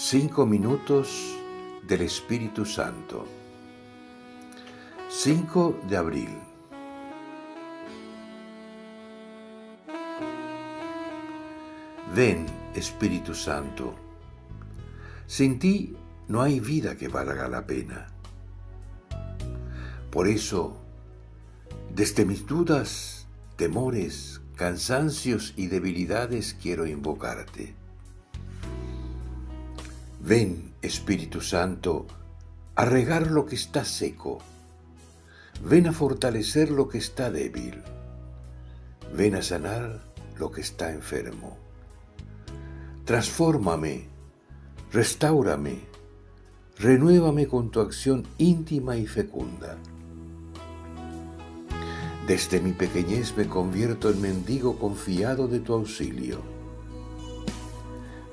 5 minutos del Espíritu Santo. 5 de abril. Ven, Espíritu Santo. Sin ti no hay vida que valga la pena. Por eso, desde mis dudas, temores, cansancios y debilidades quiero invocarte. Ven, Espíritu Santo, a regar lo que está seco. Ven a fortalecer lo que está débil. Ven a sanar lo que está enfermo. Transfórmame, restáurame, renuévame con tu acción íntima y fecunda. Desde mi pequeñez me convierto en mendigo confiado de tu auxilio.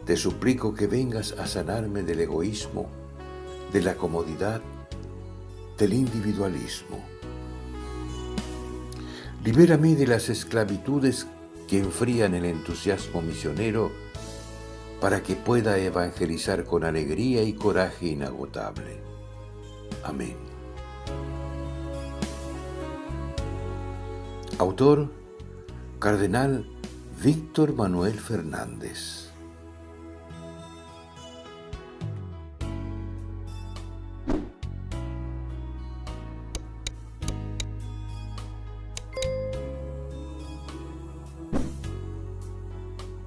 Te suplico que vengas a sanarme del egoísmo, de la comodidad, del individualismo. Libérame de las esclavitudes que enfrían el entusiasmo misionero para que pueda evangelizar con alegría y coraje inagotable. Amén. Autor: Cardenal Víctor Manuel Fernández.